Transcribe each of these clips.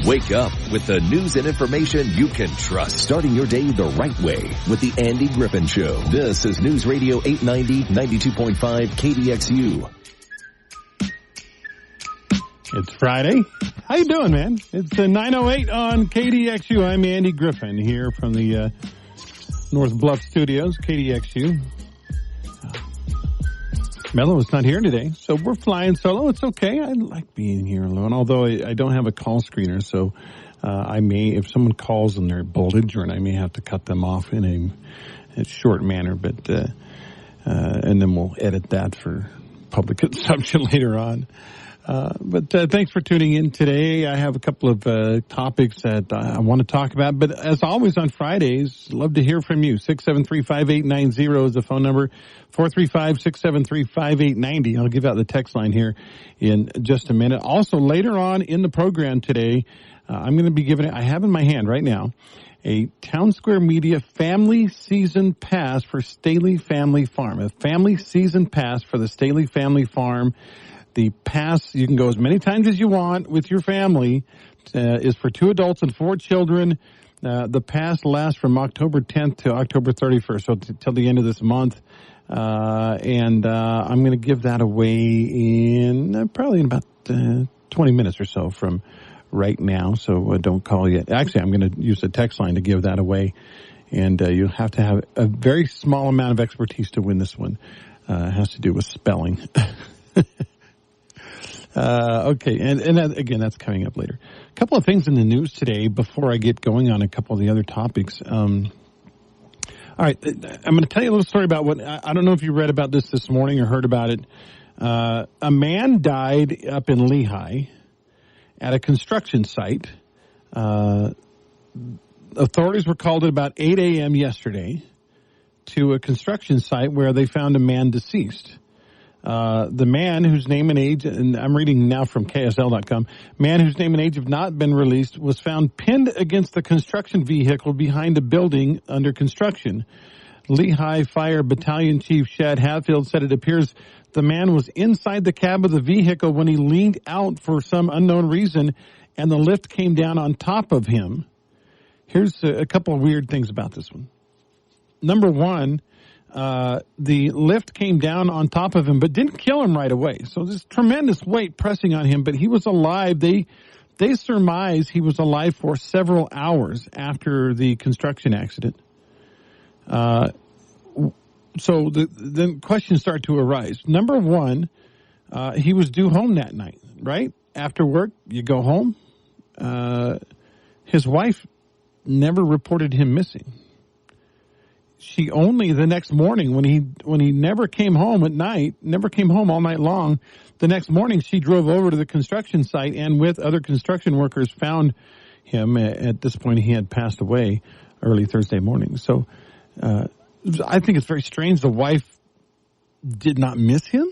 Wake up with the news and information you can trust. Starting your day the right way with the Andy Griffin Show. This is News Radio 890, 92.5 KDXU. It's Friday. How you doing, man? It's 9:08 on KDXU. I'm Andy Griffin here from the North Bluff Studios, KDXU. Mello is not here today, so we're flying solo. It's okay. I like being here alone, although I don't have a call screener, so I may, if someone calls and they're bolded, I may have to cut them off in a short manner, but and then we'll edit that for public consumption later on. But thanks for tuning in today. I have a couple of topics that I want to talk about. But as always on Fridays, love to hear from you. 673-5890 is the phone number. 435-673-5890. I'll give out the text line here in just a minute. Also, later on in the program today, I'm going to be giving it, I have in my hand right now, a Town Square Media Family Season Pass for Staley Family Farm. A family season pass for the Staley Family Farm. The pass, you can go as many times as you want with your family, is for 2 adults and 4 children. The pass lasts from October 10th to October 31st, so till the end of this month. And I'm going to give that away in probably in about 20 minutes or so from right now, so don't call yet. Actually, I'm going to use the text line to give that away, and you'll have to have a very small amount of expertise to win this one. It has to do with spelling. Okay, and that, again, that's coming up later. A couple of things in the news today before I get going on a couple of the other topics. All right, I'm going to tell you a little story about what, I don't know if you read about this morning or heard about it. A man died up in Lehigh at a construction site. Authorities were called at about 8 a.m. yesterday to a construction site where they found a man deceased. The man whose name and age, and I'm reading now from KSL.com, man whose name and age have not been released was found pinned against the construction vehicle behind a building under construction. Lehigh Fire Battalion Chief Shad Hatfield said it appears the man was inside the cab of the vehicle when he leaned out for some unknown reason and the lift came down on top of him. Here's a couple of weird things about this one. Number one, the lift came down on top of him, but didn't kill him right away. So there's tremendous weight pressing on him, but he was alive. They surmise he was alive for several hours after the construction accident. So the questions start to arise. Number one, he was due home that night, right? After work, you go home. His wife never reported him missing. She only the next morning when he never came home at night, never came home all night long. The next morning she drove over to the construction site and with other construction workers found him. At this point he had passed away early Thursday morning. So I think it's very strange the wife did not miss him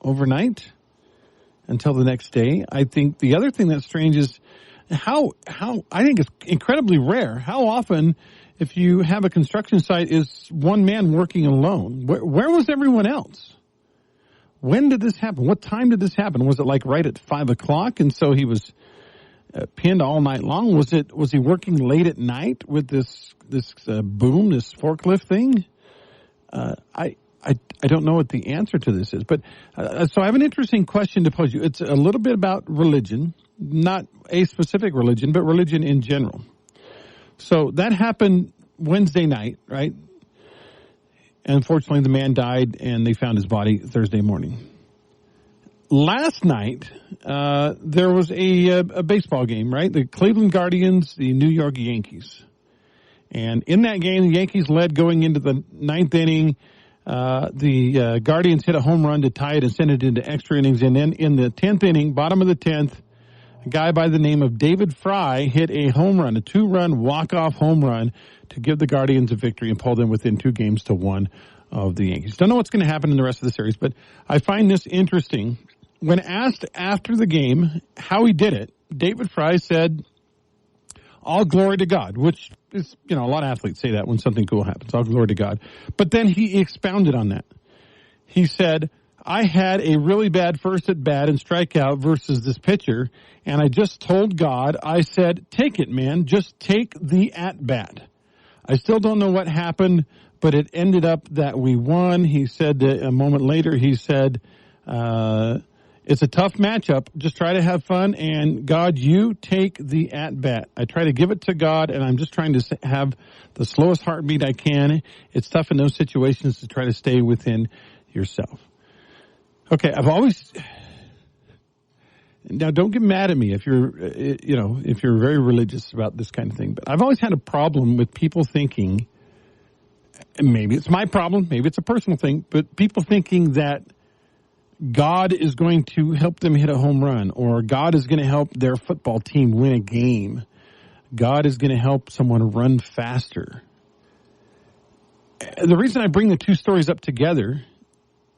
overnight until the next day. I think the other thing that's strange is how I think it's incredibly rare. How often, if you have a construction site, is one man working alone? Where was everyone else? When did this happen? What time did this happen? Was it like right at 5 o'clock, and so he was pinned all night long? Was he working late at night with this boom, this forklift thing? I don't know what the answer to this is, but so I have an interesting question to pose you. It's a little bit about religion, not a specific religion, but religion in general. So that happened Wednesday night, right? And unfortunately, the man died, and they found his body Thursday morning. Last night, there was a baseball game, right? The Cleveland Guardians, the New York Yankees. And in that game, the Yankees led going into the ninth inning. The Guardians hit a home run to tie it and send it into extra innings. And then in the 10th inning, bottom of the 10th, a guy by the name of David Fry hit a home run, a 2-run walk-off home run to give the Guardians a victory and pull them within 2 games to 1 of the Yankees. Don't know what's going to happen in the rest of the series, but I find this interesting. When asked after the game how he did it, David Fry said, "All glory to God," which is, a lot of athletes say that when something cool happens, all glory to God. But then he expounded on that. He said, I had a really bad first at bat and strikeout versus this pitcher, and I just told God, I said, take it, man. Just take the at bat. I still don't know what happened, but it ended up that we won. He said that a moment later, he said, it's a tough matchup. Just try to have fun, and God, you take the at bat. I try to give it to God, and I'm just trying to have the slowest heartbeat I can. It's tough in those situations to try to stay within yourself. Okay, I've always, now don't get mad at me if if you're very religious about this kind of thing, but I've always had a problem with people thinking, and maybe it's my problem, maybe it's a personal thing, but people thinking that God is going to help them hit a home run, or God is going to help their football team win a game. God is going to help someone run faster. The reason I bring the two stories up together,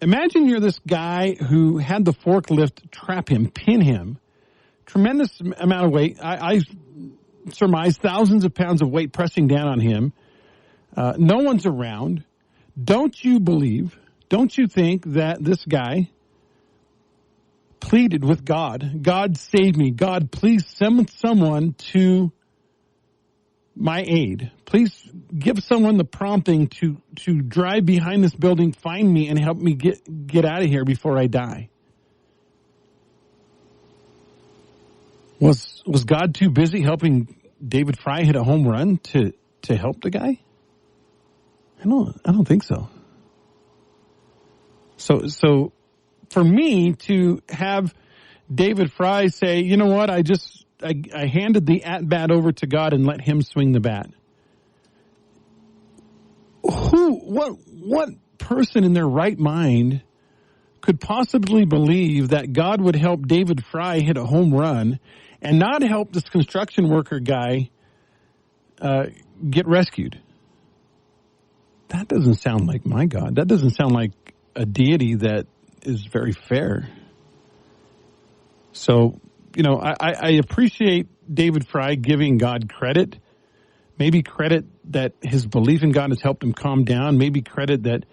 imagine you're this guy who had the forklift trap him, pin him, tremendous amount of weight. I surmise thousands of pounds of weight pressing down on him. No one's around. Don't you think that this guy pleaded with God, God save me, God please send someone to my aid. Please give someone the prompting to drive behind this building, find me, and help me get out of here before I die. Was God too busy helping David Fry hit a home run to help the guy? I don't think so. So for me to have David Fry say, you know what, I handed the at-bat over to God and let him swing the bat. What person in their right mind could possibly believe that God would help David Fry hit a home run and not help this construction worker guy get rescued? That doesn't sound like my God. That doesn't sound like a deity that is very fair. So, I appreciate David Fry giving God credit. Maybe credit that his belief in God has helped him calm down. Maybe credit that,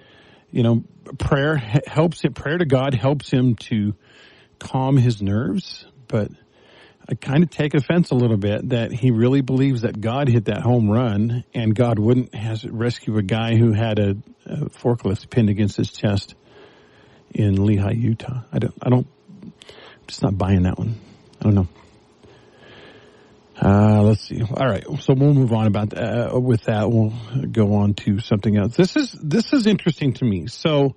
prayer helps him. Prayer to God helps him to calm his nerves. But I kind of take offense a little bit that he really believes that God hit that home run and God wouldn't rescue a guy who had a forklift pinned against his chest in Lehi, Utah. I'm just not buying that one. I don't know. Let's see. All right. So we'll move on with that. We'll go on to something else. This is interesting to me. So,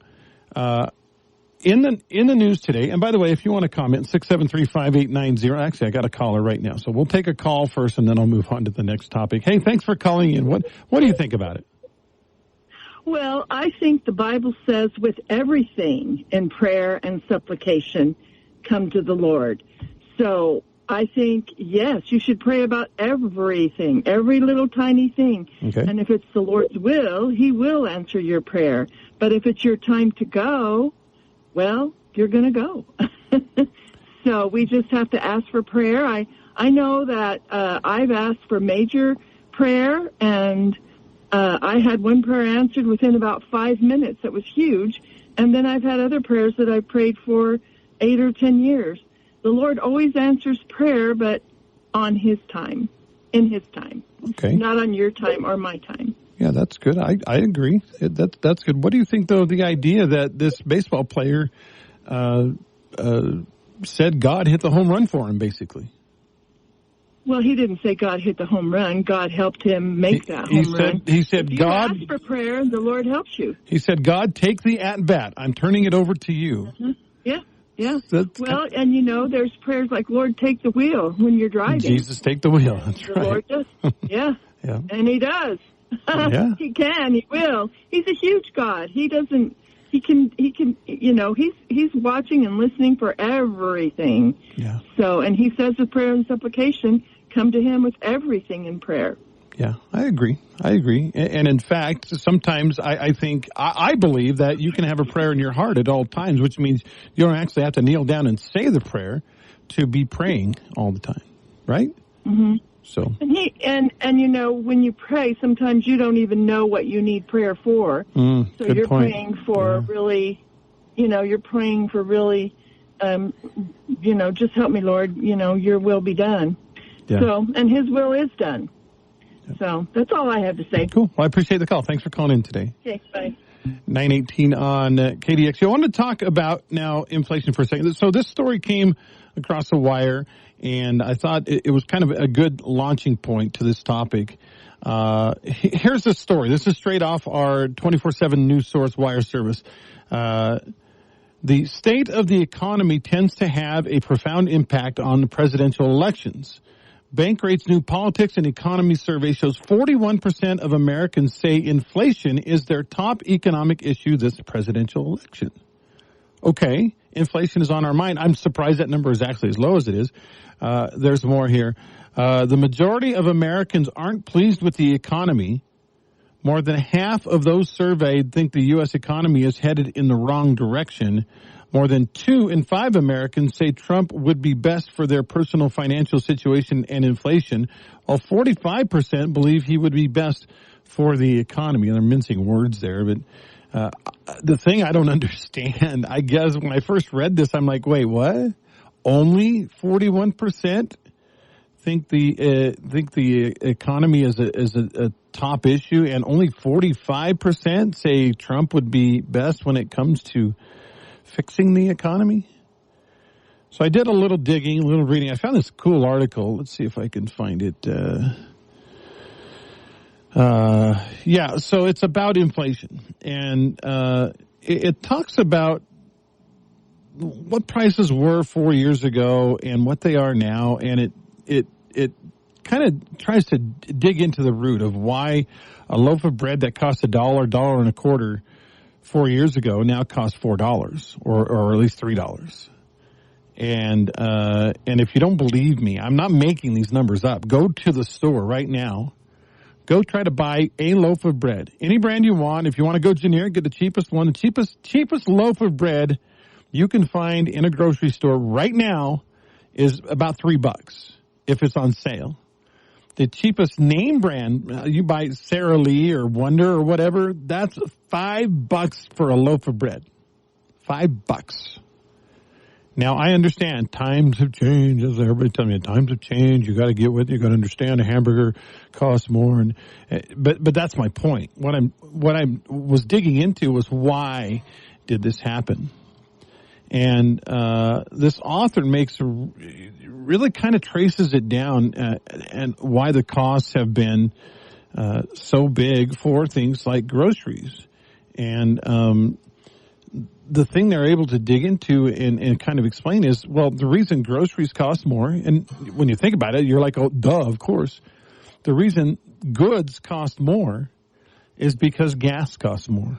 in the news today, and by the way, if you want to comment, 673-5890. Actually, I got a caller right now. So we'll take a call first and then I'll move on to the next topic. Hey, thanks for calling in. What do you think about it? Well, I think the Bible says with everything in prayer and supplication, come to the Lord. So I think, yes, you should pray about everything, every little tiny thing. Okay. And if it's the Lord's will, he will answer your prayer. But if it's your time to go, well, you're going to go. So we just have to ask for prayer. I know that I've asked for major prayer, and I had one prayer answered within about 5 minutes. That was huge. And then I've had other prayers that I've prayed for 8 or 10 years. The Lord always answers prayer, but on his time, in his time. Okay. Not on your time or my time. Yeah, that's good. I agree. That's good. What do you think, though, of the idea that this baseball player said God hit the home run for him, basically? Well, he didn't say God hit the home run. God helped him make that home run. He said, if God... you ask for prayer, the Lord helps you. He said, God, take the at-bat. I'm turning it over to you. Mm-hmm. Yeah. Well, and there's prayers like, Lord, take the wheel when you're driving. Jesus, take the wheel. That's the right. Lord does. Yeah. Yeah. And he does. Yeah. He can. He will. He's a huge God. He doesn't. He can. He's watching and listening for everything. Yeah. So, and he says with prayer and supplication, come to him with everything in prayer. Yeah, I agree. And in fact, sometimes I believe that you can have a prayer in your heart at all times, which means you don't actually have to kneel down and say the prayer to be praying all the time, right? Mm-hmm. So. And when you pray, sometimes you don't even know what you need prayer for. So good you're point. praying for really, you're praying for really, just help me, Lord, your will be done. Yeah. So, and his will is done. Yeah. So that's all I have to say. Cool. Well, I appreciate the call. Thanks for calling in today. Okay, bye. 918 on KDX. I want to talk about now inflation for a second. So this story came across the wire, and I thought it was kind of a good launching point to this topic. Here's the story. This is straight off our 24/7 news source wire service. The state of the economy tends to have a profound impact on the presidential elections. Bankrate's new politics and economy survey shows 41% of Americans say inflation is their top economic issue this presidential election. Okay, inflation is on our mind. I'm surprised that number is actually as low as it is. There's more here. The majority of Americans aren't pleased with the economy. More than half of those surveyed think the U.S. economy is headed in the wrong direction. More than 2 in 5 Americans say Trump would be best for their personal financial situation and inflation, while 45% believe he would be best for the economy. And I'm mincing words there, but the thing I don't understand, I guess when I first read this, I'm like, wait, what? Only 41% think the economy is a top issue, and only 45% say Trump would be best when it comes to fixing the economy. So I did a little digging, a little reading. I found this cool article. Let's see if I can find it. So it's about inflation, and it talks about what prices were 4 years ago and what they are now, and it kind of tries to dig into the root of why a loaf of bread that cost $1.25 4 years ago now costs $4 or at least $3. And if you don't believe me, I'm not making these numbers up. Go to the store right now. Go try to buy a loaf of bread, any brand you want. If you want to go generic, get the cheapest one. The cheapest loaf of bread you can find in a grocery store right now is about $3 if it's on sale. The cheapest name brand, you buy Sara Lee or Wonder or whatever, that's $5 for a loaf of bread. $5. Now, I understand times have changed, as everybody tells me, times have changed. You got to get with it. You got to understand a hamburger costs more, but that's my point. What I was digging into was why did this happen? And this author really kind of traces it down and why the costs have been so big for things like groceries. And the thing they're able to dig into and kind of explain is, well, the reason groceries cost more, and when you think about it, you're like, oh, duh, of course. The reason goods cost more is because gas costs more.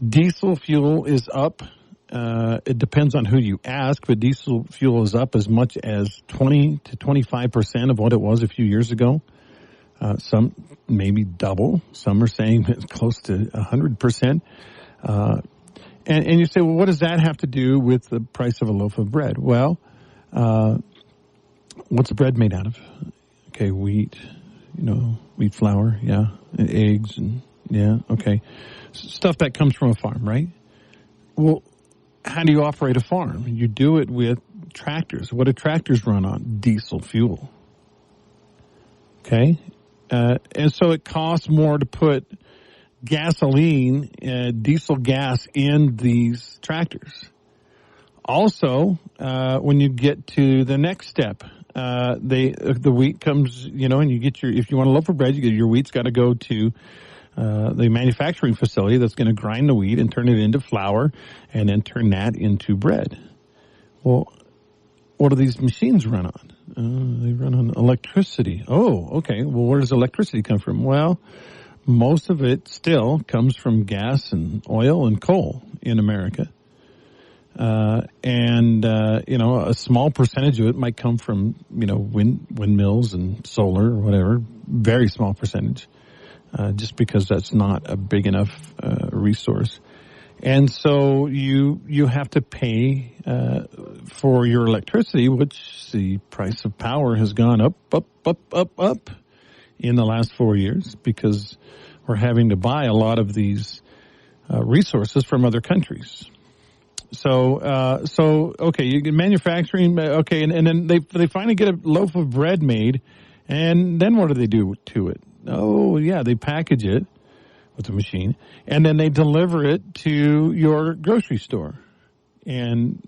Diesel fuel is up. It depends on who you ask, but diesel fuel is up as much as 20 to 25% of what it was a few years ago. Some maybe double. Some are saying it's close to 100%. And you say, well, what does that have to do with the price of a loaf of bread? Well, what's the bread made out of? Okay, wheat, wheat flour, yeah, and eggs, and yeah, okay. Stuff that comes from a farm, right? Well, how do you operate a farm? You do it with tractors. What do tractors run on? Diesel fuel. Okay? And so it costs more to put gasoline, diesel gas in these tractors. Also, when you get to the next step, the wheat comes, and you get if you want a loaf of bread, your wheat's got to go to the manufacturing facility that's going to grind the wheat and turn it into flour and then turn that into bread. Well, what do these machines run on? They run on electricity. Oh, okay. Well, where does electricity come from? Well, most of it still comes from gas and oil and coal in America. A small percentage of it might come from, windmills and solar or whatever. Very small percentage. Just because that's not a big enough resource. And so you have to pay for your electricity, which the price of power has gone up in the last 4 years because we're having to buy a lot of these resources from other countries. So okay, you get manufacturing, okay, and then they finally get a loaf of bread made, and then what do they do to it? Oh, yeah, they package it with a machine, and then they deliver it to your grocery store, and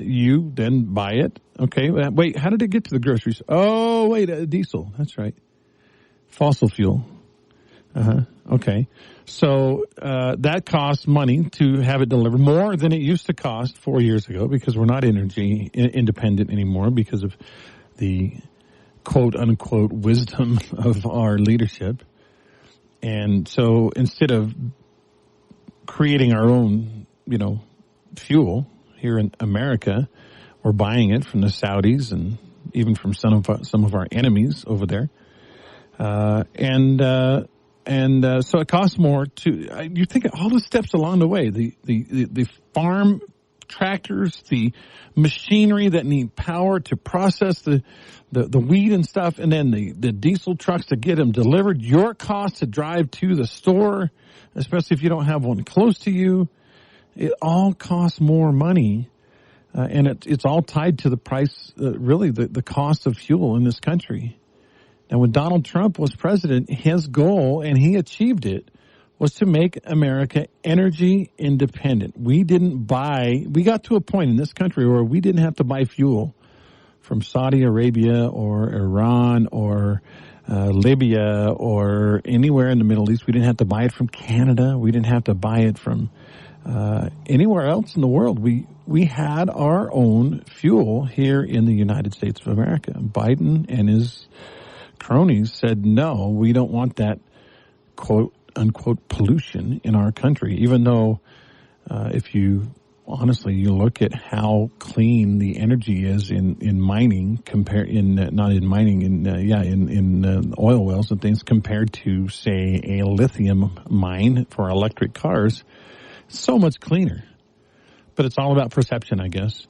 you then buy it. Okay, wait, how did it get to the grocery store? Oh, wait, diesel. That's right, fossil fuel. Okay. So that costs money to have it delivered, more than it used to cost 4 years ago, because we're not energy independent anymore because of the quote-unquote wisdom of our leadership. And so instead of creating our own, fuel here in America, we're buying it from the Saudis and even from some of our enemies over there. So it costs more you think of all the steps along the way, the farm tractors, the machinery that need power to process the wheat and stuff, and then the diesel trucks to get them delivered, your cost to drive to the store, especially if you don't have one close to you. It all costs more money, and it's all tied to the price, really the cost of fuel in this country. Now, when Donald Trump was president, his goal, and he achieved it, was to make America energy independent. We got to a point in this country where we didn't have to buy fuel from Saudi Arabia or Iran or Libya or anywhere in the Middle East. We didn't have to buy it from Canada. We didn't have to buy it from anywhere else in the world. We had our own fuel here in the United States of America. Biden and his cronies said, no, we don't want that quote unquote pollution in our country, even though if you look at how clean the energy is in mining in oil wells and things compared to, say, a lithium mine for electric cars, so much cleaner. But it's all about perception, I guess.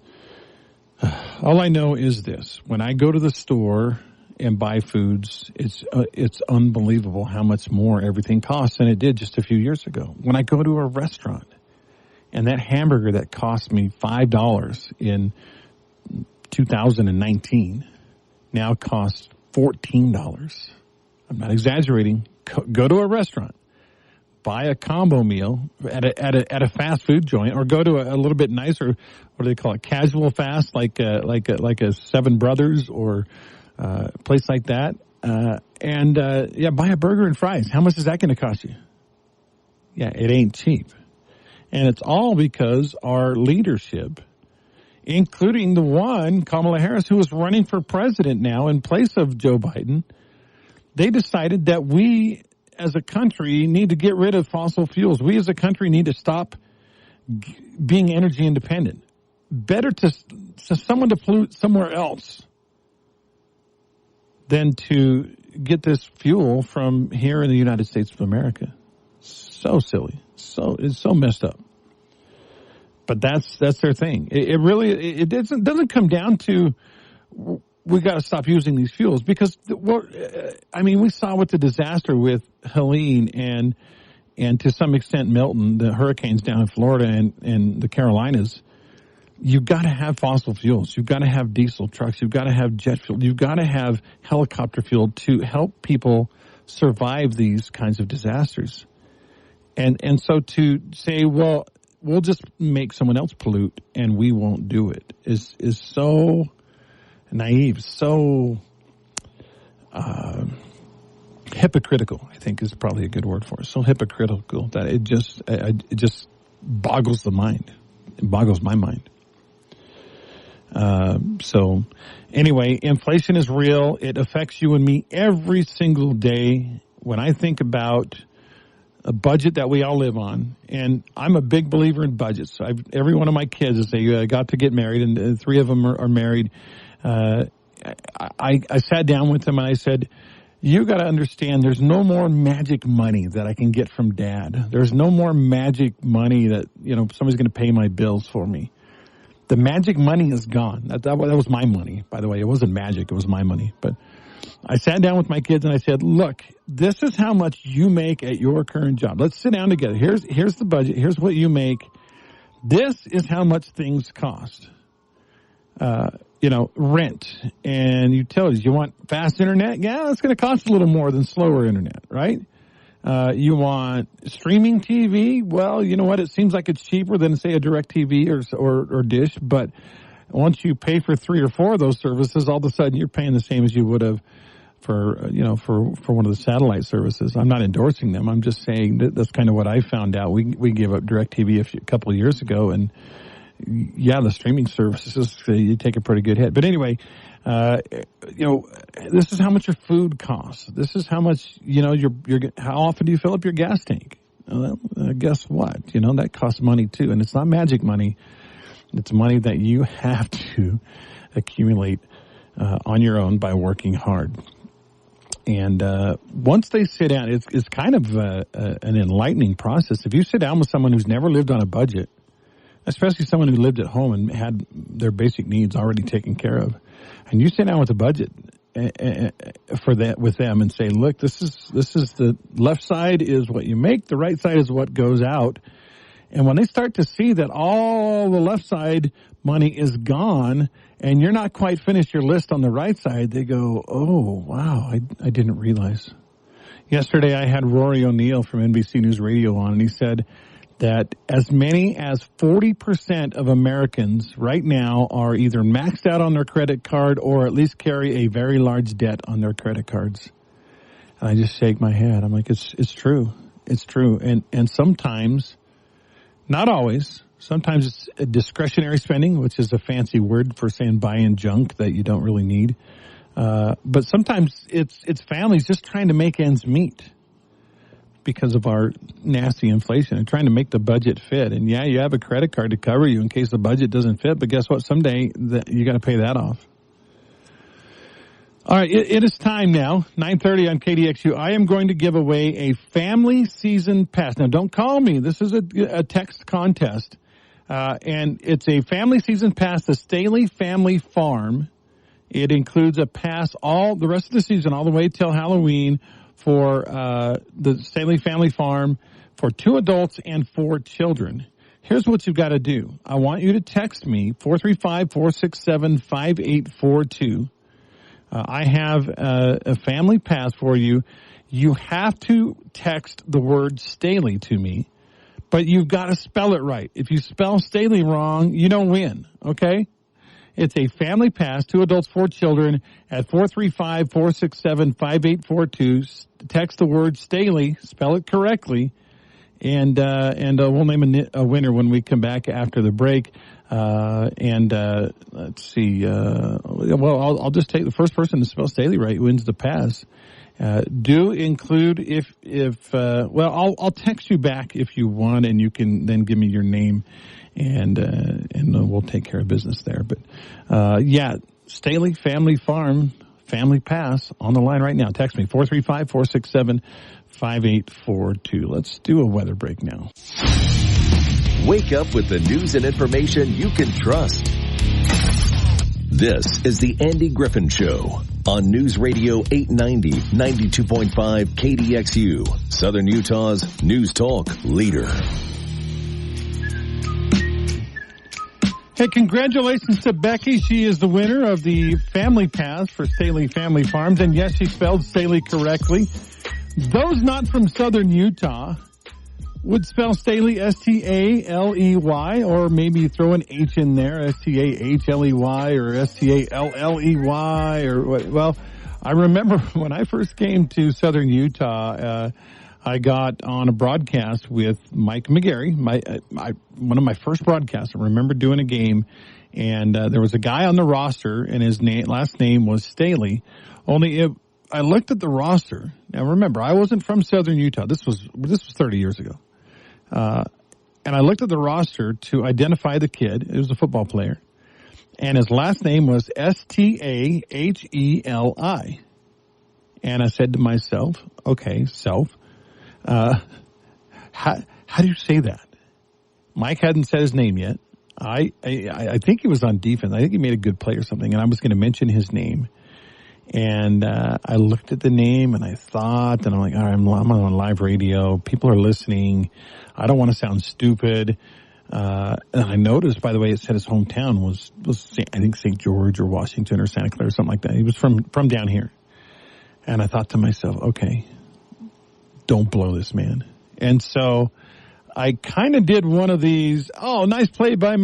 All I know is this: when I go to the store and buy foods, it's unbelievable how much more everything costs than it did just a few years ago. When I go to a restaurant and that hamburger that cost me $5 in 2019 now costs $14. I'm not exaggerating. Go to a restaurant, buy a combo meal at a fast food joint, or go to a little bit nicer, what do they call it, casual fast, like a Seven Brothers or place like that, buy a burger and fries. How much is that going to cost you? Yeah, it ain't cheap. And it's all because our leadership, including the one, Kamala Harris, who is running for president now in place of Joe Biden, they decided that we as a country need to get rid of fossil fuels. We as a country need to stop being energy independent. Better to someone to pollute somewhere else than to get this fuel from here in the United States of America. So silly. It's so messed up. But that's their thing. It doesn't come down to we got to stop using these fuels, because we saw with the disaster with Helene and to some extent Milton, the hurricanes down in Florida and the Carolinas. You've got to have fossil fuels. You've got to have diesel trucks. You've got to have jet fuel. You've got to have helicopter fuel to help people survive these kinds of disasters. And so to say, well, we'll just make someone else pollute and we won't do it is so naive, so hypocritical, I think is probably a good word for it. So hypocritical that it just boggles the mind. It boggles my mind. So anyway, inflation is real. It affects you and me every single day. When I think about a budget that we all live on, and I'm a big believer in budgets. Every one of my kids, as they got to get married, and 3 of them are married, I sat down with them and I said, you got to understand there's no more magic money that I can get from Dad. There's no more magic money that, somebody's going to pay my bills for me. The magic money is gone. That was my money, by the way. It wasn't magic. It was my money. But I sat down with my kids and I said, look, this is how much you make at your current job. Let's sit down together. Here's the budget. Here's what you make. This is how much things cost. Rent and utilities. You want fast internet? Yeah, it's going to cost a little more than slower internet, right? You want streaming TV? Well, you know what? It seems like it's cheaper than, say, a DirecTV or Dish, but once you pay for 3 or 4 of those services, all of a sudden you're paying the same as you would have for one of the satellite services. I'm not endorsing them. I'm just saying that's kind of what I found out. We gave up DirecTV a couple of years ago, and yeah, the streaming services, you take a pretty good hit. But anyway, this is how much your food costs. This is how much, how often do you fill up your gas tank? Well, guess what? That costs money too. And it's not magic money. It's money that you have to accumulate on your own by working hard. And once they sit down, it's kind of an enlightening process. If you sit down with someone who's never lived on a budget, especially someone who lived at home and had their basic needs already taken care of, and you sit down with a budget with them and say, look, this is the left side is what you make, the right side is what goes out. And when they start to see that all the left side money is gone and you're not quite finished your list on the right side, they go, oh, wow, I didn't realize. Yesterday I had Rory O'Neill from NBC News Radio on, and he said that as many as 40% of Americans right now are either maxed out on their credit card or at least carry a very large debt on their credit cards. And I just shake my head. I'm like, it's true. It's true. And sometimes, not always, sometimes it's a discretionary spending, which is a fancy word for saying buying junk that you don't really need. But sometimes it's families just trying to make ends meet because of our nasty inflation and trying to make the budget fit. And yeah, you have a credit card to cover you in case the budget doesn't fit, but guess what? Someday you got to pay that off. All right, it is time now, 9:30 on KDXU. I am going to give away a family season pass. Now, don't call me. This is a text contest, and it's a family season pass to Staley Family Farm. It includes a pass the rest of the season, all the way till Halloween, for the Staley Family Farm for 2 adults and 4 children. Here's what you've got to do. I want you to text me, 435-467-5842. I have a family pass for you. You have to text the word Staley to me, but you've got to spell it right. If you spell Staley wrong, you don't win, okay? It's a family pass, 2 adults, 4 children, at 435-467-5842. Text the word Staley, spell it correctly, and we'll name a winner when we come back after the break. Let's see. I'll just take the first person to spell Staley right wins the pass. Do include I'll text you back if you want, and you can then give me your name, and we'll take care of business there. But Staley Family Farm Family Pass on the line right now. Text me 435-467-5842. Let's do a weather break now. Wake up with the news and information you can trust. This is the Andy Griffin Show on News Radio 890, 92.5 KDXU, Southern Utah's news talk leader. Hey, congratulations to Becky. She is the winner of the Family Pass for Staley Family Farms. And yes, she spelled Staley correctly. Those not from Southern Utah would spell Staley S-T-A-L-E-Y, or maybe throw an H in there, S-T-A-H-L-E-Y or S-T-A-L-L-E-Y or what. Well, I remember when I first came to Southern Utah, I got on a broadcast with Mike McGarry, one of my first broadcasts. I remember doing a game, and there was a guy on the roster, and his last name was Staley. I looked at the roster. Now, remember, I wasn't from Southern Utah. This was 30 years ago. And I looked at the roster to identify the kid. It was a football player. And his last name was S-T-A-H-E-L-I. And I said to myself, okay, how do you say that? Mike hadn't said his name yet. I think he was on defense. I think he made a good play or something, and I was going to mention his name. And I looked at the name and I thought, and I'm like, all right, I'm on live radio. People are listening. I don't want to sound stupid. And I noticed, by the way, it said his hometown was I think St. George or Washington or Santa Clara or something like that. He was from down here. And I thought to myself, okay, don't blow this man. And so I kind of did one of these, oh, nice play by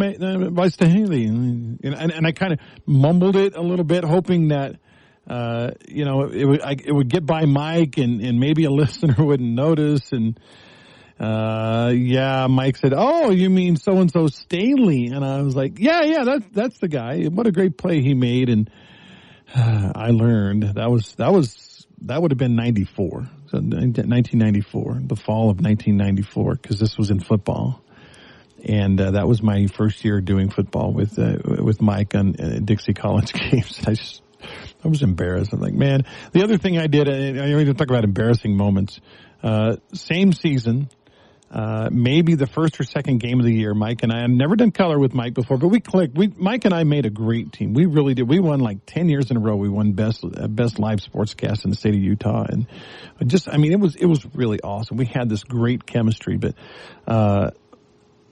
Staley. And I kind of mumbled it a little bit, hoping that, it would get by Mike and maybe a listener wouldn't notice. And, Mike said, oh, you mean so-and-so Staley. And I was like, yeah, that's the guy. What a great play he made. And, I learned that would have been 94. So 1994, the fall of 1994, because this was in football. And, that was my first year doing football with Mike on Dixie College games. I was embarrassed. I'm like, man, the other thing I did, I don't even talk about embarrassing moments. Same season, maybe the first or second game of the year, Mike and I had never done color with Mike before, but we clicked. Mike and I made a great team. We really did. We won like 10 years in a row. We won best live sportscast in the state of Utah. And it was really awesome. We had this great chemistry, but,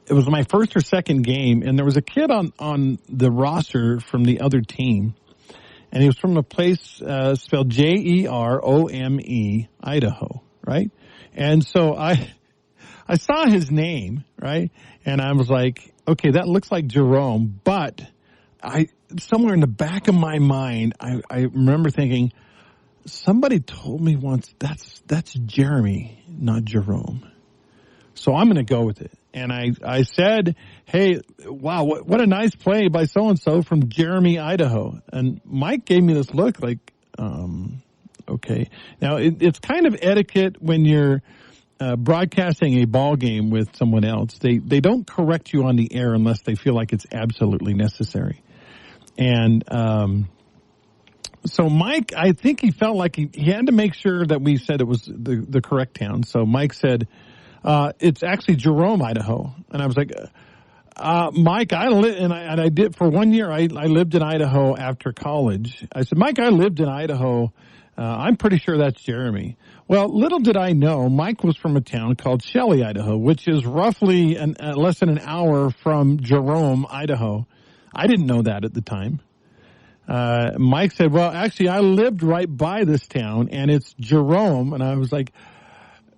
it was my first or second game, and there was a kid on the roster from the other team. And he was from a place spelled Jerome, Idaho, right? And so I saw his name, right? And I was like, okay, that looks like Jerome. But somewhere in the back of my mind, I remember thinking, somebody told me once that's Jeremy, not Jerome. So I'm going to go with it. And I said, hey, wow, what a nice play by so-and-so from Jeremy, Idaho. And Mike gave me this look like, okay. Now, it's kind of etiquette when you're broadcasting a ball game with someone else. They don't correct you on the air unless they feel like it's absolutely necessary. And so Mike, I think he felt like he had to make sure that we said it was the correct town. So Mike said, it's actually Jerome, Idaho. And I was like, Mike, I did for 1 year. I lived in Idaho after college. I said, Mike, I lived in Idaho. I'm pretty sure that's Jeremy. Well, little did I know, Mike was from a town called Shelley, Idaho, which is roughly less than an hour from Jerome, Idaho. I didn't know that at the time. Mike said, well, actually, I lived right by this town, and it's Jerome. And I was like,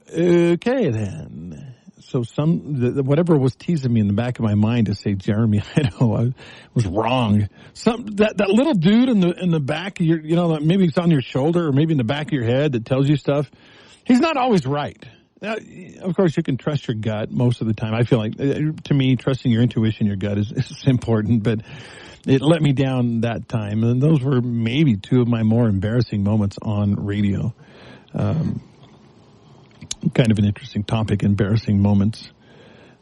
okay, then. So whatever was teasing me in the back of my mind to say Jeremy, Idaho, I was wrong. That little dude in the back of your, maybe it's on your shoulder or maybe in the back of your head that tells you stuff. He's not always right. Now, of course, you can trust your gut most of the time. I feel like, to me, trusting your intuition, your gut is important, but it let me down that time. And those were maybe two of my more embarrassing moments on radio. Kind of an interesting topic, embarrassing moments.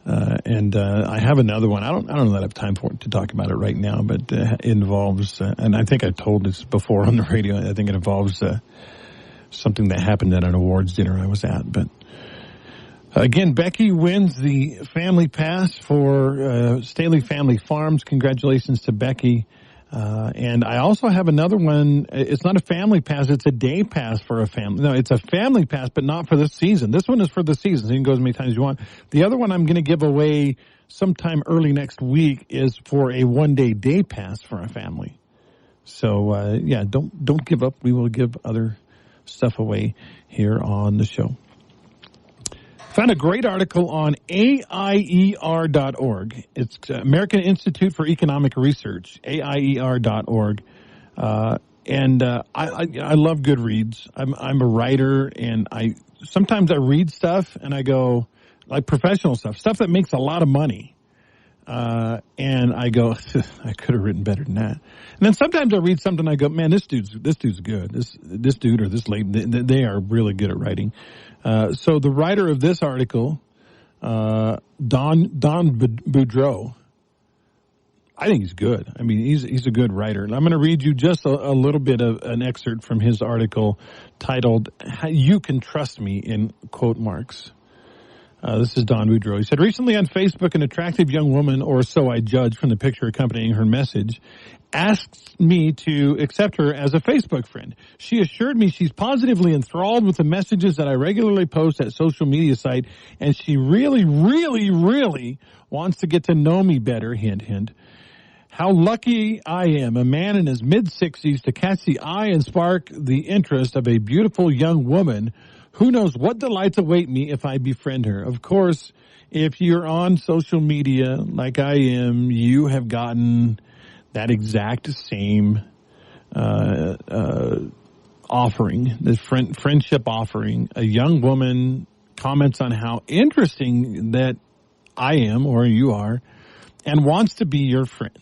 And I have another one. I don't know that I have time to talk about it right now, but it involves, and I think I told this before on the radio, I think it involves something that happened at an awards dinner I was at. But again, Becky wins the family pass for Staley Family Farms. Congratulations to Becky. And I also have another one. It's not a family pass. It's a day pass for a family. No, it's a family pass, but not for this season. This one is for the season, so you can go as many times as you want. The other one I'm going to give away sometime early next week is for a one-day day pass for a family. So, don't give up. We will give other stuff away here on the show. Found a great article on AIER.org. It's American Institute for Economic Research, AIER.org. And I love good reads. I'm a writer, and sometimes I read stuff and I go, like professional stuff that makes a lot of money. And I go, I could have written better than that. And then sometimes I read something and I go, man, this dude's good. This dude or this lady, they are really good at writing. So the writer of this article, Don Boudreau, I think he's good. I mean, he's a good writer. And I'm going to read you just a little bit of an excerpt from his article titled, "You Can Trust Me," in quote marks. This is Don Boudreaux. He said, recently on Facebook, an attractive young woman, or so I judge from the picture accompanying her message, asked me to accept her as a Facebook friend. She assured me she's positively enthralled with the messages that I regularly post at social media site, and she really, really, really wants to get to know me better, hint, hint. How lucky I am, a man in his mid-60s, to catch the eye and spark the interest of a beautiful young woman. Who knows what delights await me if I befriend her. Of course, if you're on social media like I am, you have gotten that exact same offering, the friendship offering. A young woman comments on how interesting that I am, or you are, and wants to be your friend.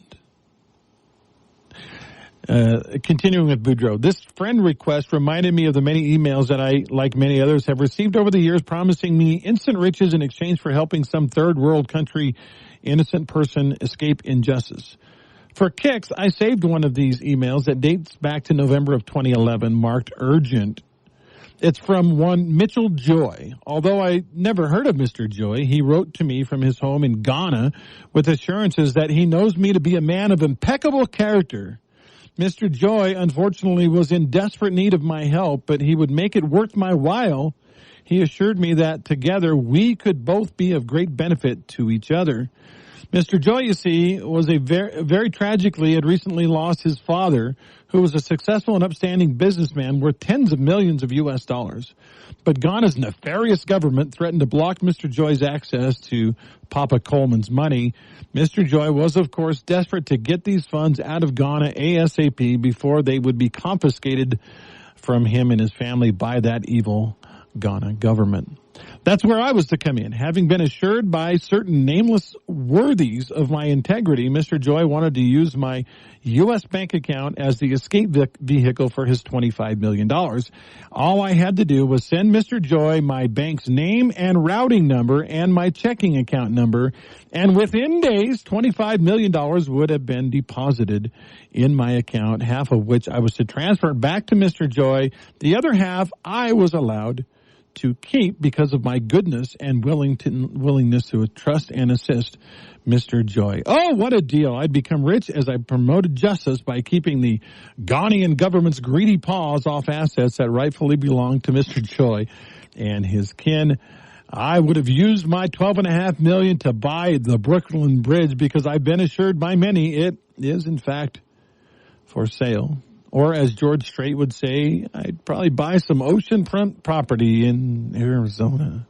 Continuing with Boudreaux, this friend request reminded me of the many emails that I, like many others, have received over the years promising me instant riches in exchange for helping some third world country innocent person escape injustice. For kicks, I saved one of these emails that dates back to November of 2011, marked urgent. It's from one Mitchell Joy. Although I never heard of Mr. Joy, he wrote to me from his home in Ghana with assurances that he knows me to be a man of impeccable character. Mr. Joy, unfortunately, was in desperate need of my help, but he would make it worth my while. He assured me that together we could both be of great benefit to each other. Mr. Joy, you see, was very tragically had recently lost his father, who was a successful and upstanding businessman worth tens of millions of U.S. dollars. But Ghana's nefarious government threatened to block Mr. Joy's access to Papa Coleman's money. Mr. Joy was, of course, desperate to get these funds out of Ghana ASAP before they would be confiscated from him and his family by that evil Ghana government. That's where I was to come in. Having been assured by certain nameless worthies of my integrity, Mr. Joy wanted to use my U.S. bank account as the escape vehicle for his $25 million. All I had to do was send Mr. Joy my bank's name and routing number and my checking account number, and within days, $25 million would have been deposited in my account, half of which I was to transfer back to Mr. Joy. The other half I was allowed to keep because of my goodness and willingness to trust and assist Mr. Joy. Oh, what a deal. I'd become rich as I promoted justice by keeping the Ghanaian government's greedy paws off assets that rightfully belonged to Mr. Joy and his kin. I would have used my $12.5 million to buy the Brooklyn Bridge because I've been assured by many it is, in fact, for sale. Or as George Strait would say, I'd probably buy some oceanfront property in Arizona.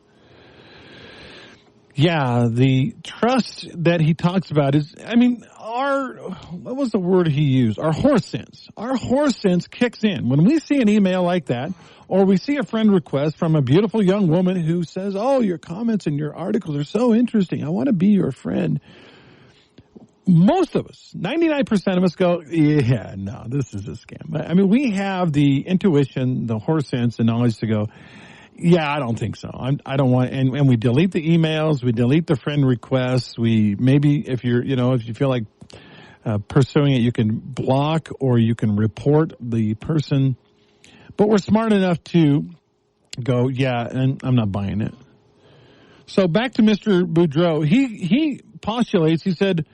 Yeah, the trust that he talks about is, what was the word he used? Our horse sense. Our horse sense kicks in. When we see an email like that, or we see a friend request from a beautiful young woman who says, oh, your comments and your articles are so interesting. I want to be your friend. Most of us, 99% of us go, yeah, no, this is a scam. I mean, we have the intuition, the horse sense, the knowledge to go, yeah, I don't think so. I don't want, and we delete the emails, we delete the friend requests. We maybe, if you feel like pursuing it, you can block or you can report the person. But we're smart enough to go, yeah, and I'm not buying it. So back to Mr. Boudreaux. He postulates, he said,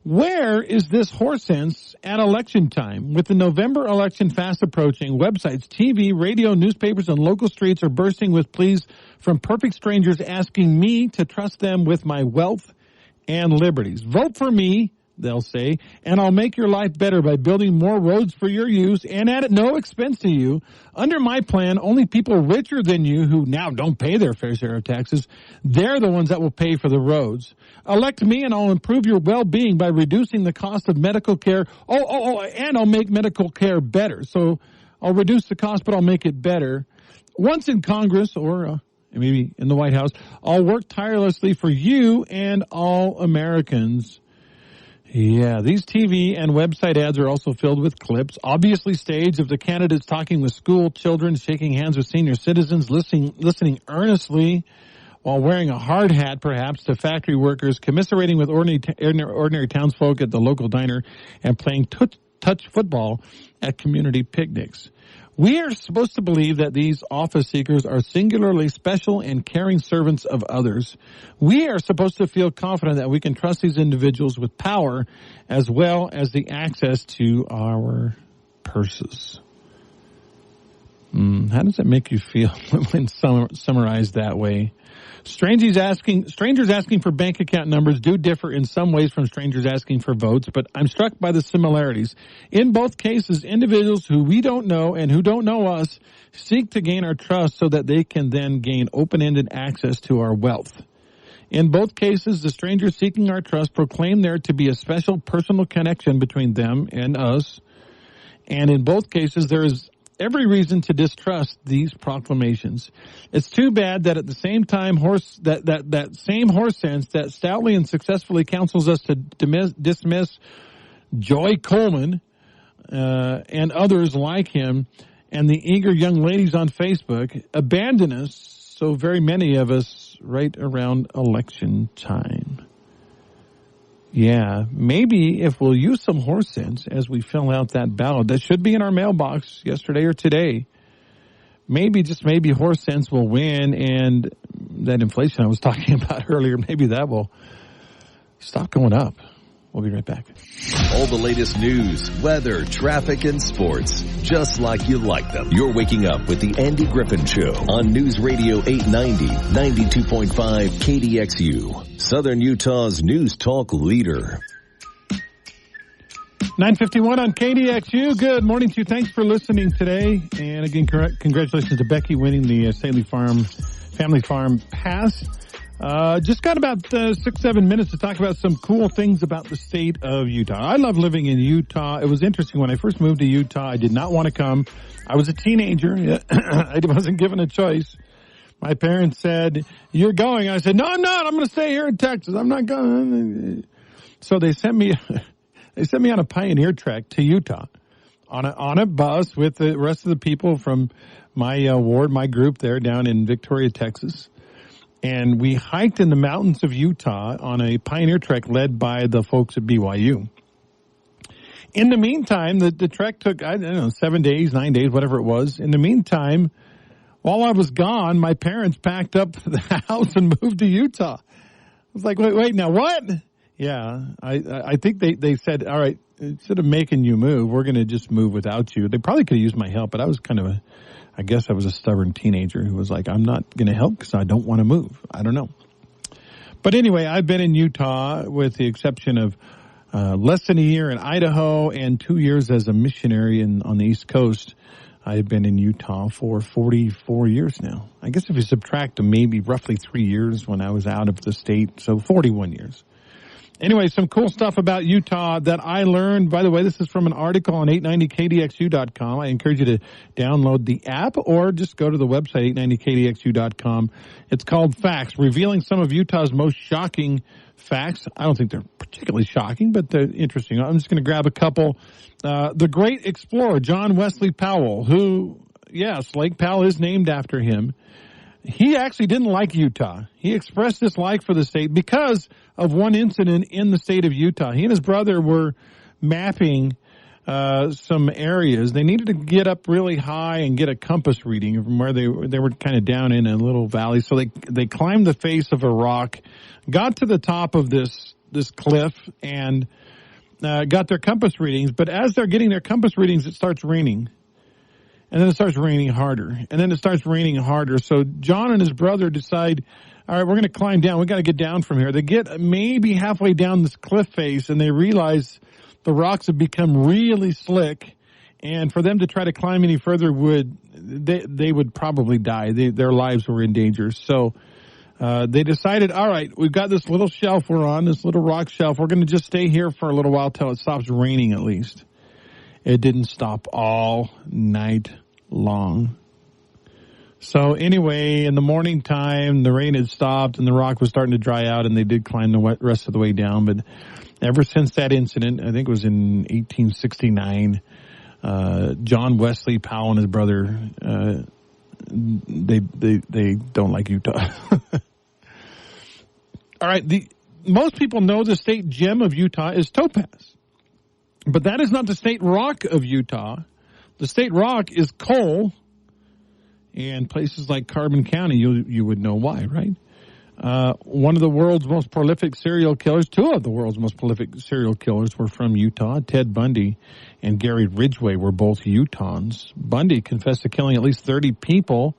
where is this horse sense at election time? With the November election fast approaching, websites, TV, radio, newspapers, and local streets are bursting with pleas from perfect strangers asking me to trust them with my wealth and liberties. Vote for me, they'll say, and I'll make your life better by building more roads for your use and at no expense to you. Under my plan, only people richer than you who now don't pay their fair share of taxes, they're the ones that will pay for the roads. Elect me and I'll improve your well-being by reducing the cost of medical care. And I'll make medical care better. So I'll reduce the cost, but I'll make it better. Once in Congress or maybe in the White House, I'll work tirelessly for you and all Americans. Yeah, these TV and website ads are also filled with clips, obviously staged, of the candidates talking with school children, shaking hands with senior citizens, listening earnestly while wearing a hard hat, perhaps, to factory workers, commiserating with ordinary townsfolk at the local diner, and playing touch football at community picnics. We are supposed to believe that these office seekers are singularly special and caring servants of others. We are supposed to feel confident that we can trust these individuals with power as well as the access to our purses. How does it make you feel when summarized that way? Strangers asking for bank account numbers do differ in some ways from strangers asking for votes, but I'm struck by the similarities. In both cases, individuals who we don't know and who don't know us seek to gain our trust so that they can then gain open-ended access to our wealth. In both cases, the strangers seeking our trust proclaim there to be a special personal connection between them and us, and in both cases, there is every reason to distrust these proclamations. It's too bad that at the same time, that same horse sense that stoutly and successfully counsels us to dismiss Joy Coleman and others like him and the eager young ladies on Facebook abandon us, so very many of us, right around election time. Yeah, maybe if we'll use some horse sense as we fill out that ballot that should be in our mailbox yesterday or today, maybe, just maybe, horse sense will win, and that inflation I was talking about earlier, maybe that will stop going up. We'll be right back. All the latest news, weather, traffic, and sports, just like you like them. You're waking up with the Andy Griffin Show on News Radio 890, 92.5 KDXU, Southern Utah's news talk leader. 9:51 on KDXU. Good morning to you. Thanks for listening today. And again, congratulations to Becky winning the Saley Family Farm Pass. Just got about 6-7 minutes to talk about some cool things about the state of Utah. I love living in Utah. It was interesting. When I first moved to Utah, I did not want to come. I was a teenager. I wasn't given a choice. My parents said, "You're going." I said, "No, I'm not. I'm going to stay here in Texas. I'm not going." So they sent me on a pioneer trek to Utah on a bus with the rest of the people from my ward, my group there down in Victoria, Texas. And we hiked in the mountains of Utah on a pioneer trek led by the folks at BYU. In the meantime, the trek took, 7 days, 9 days, whatever it was. In the meantime, while I was gone, my parents packed up the house and moved to Utah. I was like, wait, now what? Yeah, I think they said, all right, instead of making you move, we're going to just move without you. They probably could have used my help, but I was I guess I was a stubborn teenager who was like, I'm not going to help because I don't want to move. I don't know. But anyway, I've been in Utah with the exception of less than a year in Idaho and 2 years as a missionary on the East Coast. I've been in Utah for 44 years now. I guess if you subtract maybe roughly 3 years when I was out of the state, so 41 years. Anyway, some cool stuff about Utah that I learned. By the way, this is from an article on 890kdxu.com. I encourage you to download the app or just go to the website, 890kdxu.com. It's called Facts, revealing some of Utah's most shocking facts. I don't think they're particularly shocking, but they're interesting. I'm just going to grab a couple. The great explorer, John Wesley Powell, who, yes, Lake Powell is named after him. He actually didn't like Utah. He expressed dislike for the state because of one incident in the state of Utah. He and his brother were mapping some areas. They needed to get up really high and get a compass reading from where they were kind of down in a little valley. So they climbed the face of a rock, got to the top of this cliff, and got their compass readings. But as they're getting their compass readings, it starts raining. And then it starts raining harder. And then it starts raining harder. So John and his brother decide, all right, we're going to climb down. We got to get down from here. They get maybe halfway down this cliff face, and they realize the rocks have become really slick. And for them to try to climb any further they would probably die. Their lives were in danger. So they decided, all right, we've got this little shelf we're on, this little rock shelf. We're going to just stay here for a little while till it stops raining at least. It didn't stop all night long. So anyway, in the morning time, the rain had stopped and the rock was starting to dry out, and they did climb the rest of the way down. But ever since that incident, I think it was in 1869, John Wesley Powell and his brother, they don't like Utah. All right, most people know the state gem of Utah is Topaz. But that is not the state rock of Utah. The state rock is coal, and places like Carbon County, you would know why, right? One of the world's most prolific serial killers, two of the world's most prolific serial killers were from Utah. Ted Bundy and Gary Ridgway were both Utahns. Bundy confessed to killing at least 30 people,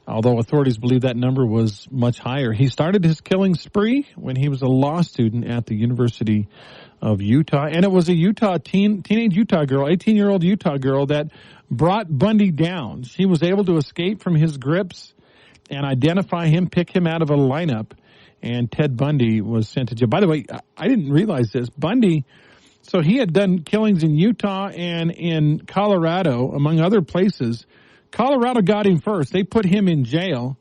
although authorities believe that number was much higher. He started his killing spree when he was a law student at the University of Utah, and it was a teenage Utah girl, 18-year-old Utah girl, that brought Bundy down. She was able to escape from his grips and identify him, pick him out of a lineup, and Ted Bundy was sent to jail. By the way, I didn't realize this. Bundy, so he had done killings in Utah and in Colorado, among other places. Colorado got him first. They put him in jail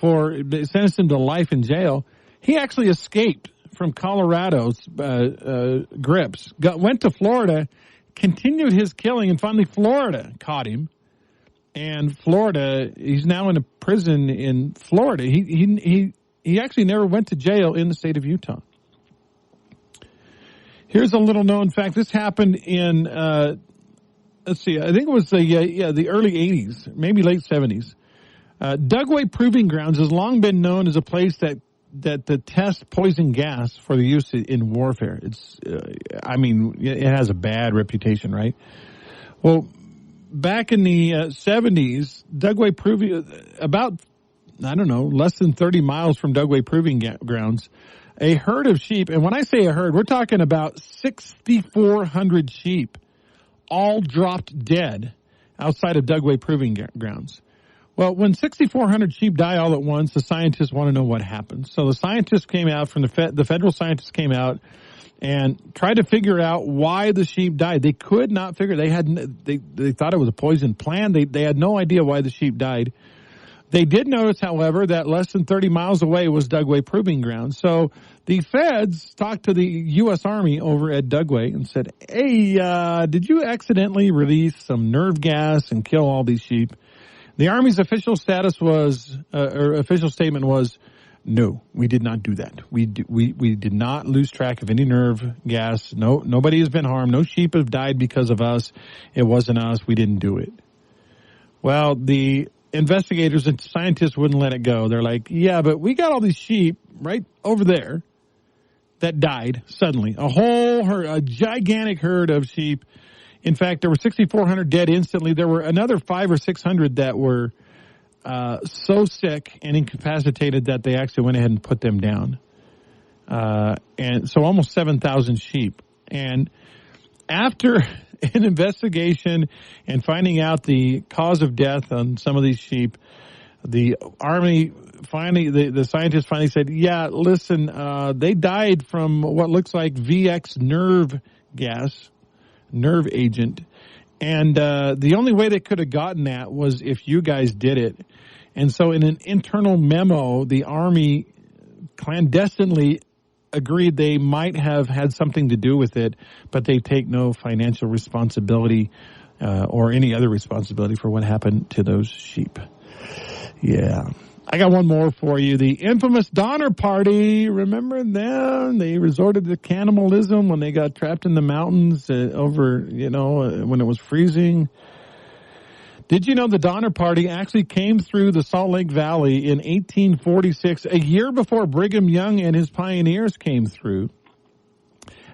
they sentenced him to life in jail. He actually escaped from Colorado's grips, went to Florida, continued his killing, and finally Florida caught him. And Florida, he's now in a prison in Florida. He actually never went to jail in the state of Utah. Here's a little known fact. This happened in, let's see, I think it was the early 80s, maybe late 70s. Dugway Proving Grounds has long been known as a place that tests poison gas for the use in warfare. It has a bad reputation, right? Well, back in the 70s, Dugway Proving, less than 30 miles from Dugway Proving Grounds, a herd of sheep, and when I say a herd, we're talking about 6,400 sheep, all dropped dead outside of Dugway Proving Grounds. Well, when 6,400 sheep die all at once, the scientists want to know what happened. So the scientists came out the federal scientists came out and tried to figure out why the sheep died. They could not figure. They thought it was a poison plant. They had no idea why the sheep died. They did notice, however, that less than 30 miles away was Dugway Proving Ground. So the feds talked to the U.S. Army over at Dugway and said, "Hey, did you accidentally release some nerve gas and kill all these sheep?" The Army's official statement was, "No, we did not do that. We did not lose track of any nerve gas. No, nobody has been harmed. No sheep have died because of us. It wasn't us. We didn't do it." Well, the investigators and scientists wouldn't let it go. They're like, "Yeah, but we got all these sheep right over there that died suddenly. A whole herd, a gigantic herd of sheep. In fact, there were 6,400 dead instantly. There were another 500 or 600 that were so sick and incapacitated that they actually went ahead and put them down. And so almost 7,000 sheep. And after an investigation and finding out the cause of death on some of these sheep, the Army finally, the scientists finally said, "Yeah, listen, they died from what looks like VX nerve gas, nerve agent. And the only way they could have gotten that was if you guys did it." And so in an internal memo, the Army clandestinely agreed they might have had something to do with it, but they take no financial responsibility or any other responsibility for what happened to those sheep. Yeah. I got one more for you. The infamous Donner Party. Remember them? They resorted to cannibalism when they got trapped in the mountains when it was freezing. Did you know the Donner Party actually came through the Salt Lake Valley in 1846, a year before Brigham Young and his pioneers came through?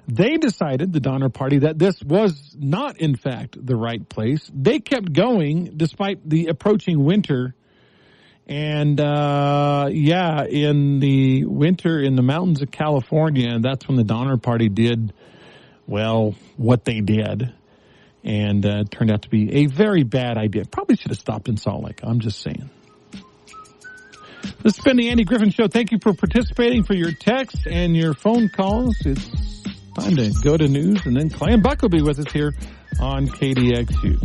They decided, the Donner Party, that this was not, in fact, the right place. They kept going despite the approaching winter. And, in the winter in the mountains of California, that's when the Donner Party did, well, what they did. And it turned out to be a very bad idea. Probably should have stopped in Salt Lake. I'm just saying. This has been the Andy Griffin Show. Thank you for participating, for your texts and your phone calls. It's time to go to news, and then Clay and Buck will be with us here on KDXU.